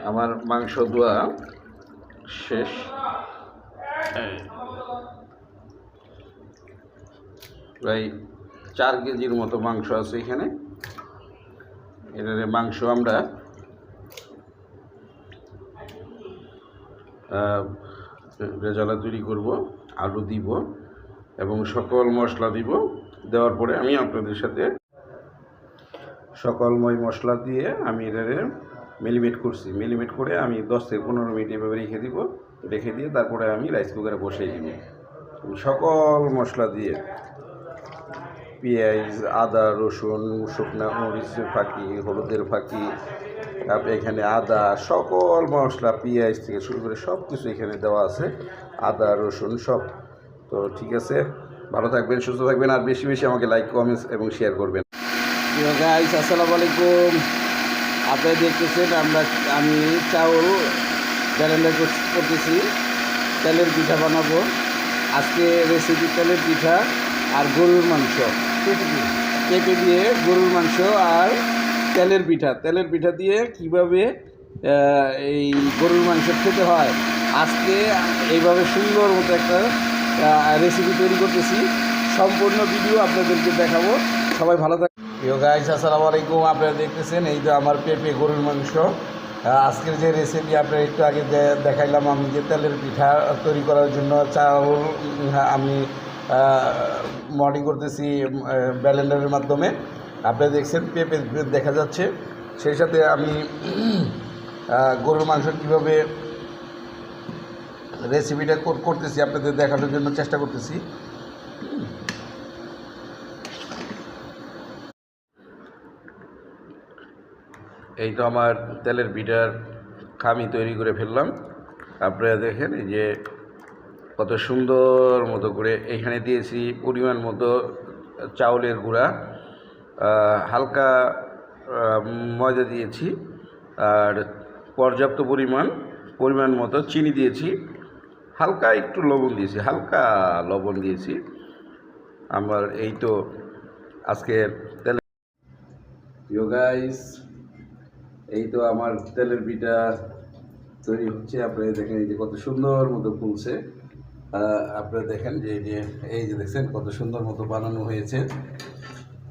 আমার মাংস ধোয়া শেষ। প্রায় 4 কেজির মতো মাংস আছে এখানে। এখানে মাংস আমরা রেজালা তৈরি করব, আলু দিব এবং সকল মশলা দিব। দেওয়ার পরে আমি আপনাদের সাথে সকলময় মশলা দিয়ে আমি এটারে মেরিনেট করছি। মেরিনেট করে আমি 10 থেকে 15 মিনিট এভাবে রেখে দিয়ে তারপরে আমি রাইস কুকারে বসিয়ে দিব সকল মশলা দিয়ে। পেঁয়াজ, আদা, রসুন, শুকনো মরিচের ফাঁকি, হলুদের ফাঁকি, তারপরে এখানে আদা, সকল মশলা পেঁয়াজ থেকে শুরু করে সব কিছু এখানে দেওয়া আছে, আদা রসুন সব। তো ঠিক আছে, ভালো থাকবেন, সুস্থ থাকবেন, আর বেশি বেশি আমাকে লাইক কমেন্টস এবং শেয়ার করবেন। গাইস, আসসালামু আলাইকুম। আপনারা দেখতেছেন আমি চাউল ব্লেন্ডার করতেছি, তেলের পিঠা বানাবো। আজকে রেসিপি তেলের পিঠা আর গরুর মাংস, পেঁপে দিয়ে গরুর মাংস আর তেলের পিঠা দিয়ে কিভাবে এই গরুর মাংস খেতে হয় আজকে এইভাবে সুন্দর মতো একটা রেসিপি তৈরি করতেছি। সম্পূর্ণ ভিডিও আপনাদেরকে দেখাবো। সবাই ভালো থাকবেন। প্রিয় গাইস, আসসালামু আলাইকুম। আপনারা দেখতেছেন এই যে আমার পেঁপে গরুর মাংস। আজকের যে রেসিপি আপনারা একটু আগে দেখাইলাম, আমি যে তেলের পিঠা তৈরি করার জন্য চাউল আমি মর্নিং করতেছি ব্লেন্ডারের মাধ্যমে। আপনারা দেখছেন পেঁপে দেখা যাচ্ছে, সেই সাথে আমি গরুর মাংস কীভাবে রেসিপিটা করতেছি আপনাদের দেখানোর জন্য চেষ্টা করতেছি। এই তো আমার তেলের পিঠার খামি তৈরি করে ফেললাম। আপনারা দেখেন এই যে কত সুন্দর মতো করে এখানে দিয়েছি পরিমাণ মতো চাউলের গুঁড়া, হালকা ময়দা দিয়েছি, আর পর্যাপ্ত পরিমাণ মতো চিনি দিয়েছি, হালকা একটু লবণ দিয়েছি। আমার এই তো আজকের তেলের গাইস, এই তো আমার তেলের পিঠা তৈরি হচ্ছে। আপনারা দেখেন এই যে কত সুন্দর মতো ফুলছে। আপনারা দেখেন যে এই যে দেখছেন কত সুন্দর মতো বানানো হয়েছে।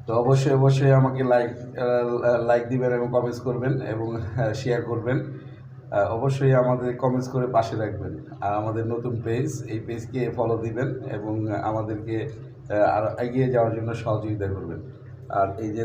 তো অবশ্যই আমাকে লাইক দিবেন এবং কমেন্টস করবেন এবং শেয়ার করবেন। অবশ্যই আমাদের কমেন্টস করে পাশে রাখবেন। আর আমাদের নতুন পেজ, এই পেজকে ফলো দিবেন এবং আমাদেরকে আর এগিয়ে যাওয়ার জন্য সহযোগিতা করবেন। আর এই যে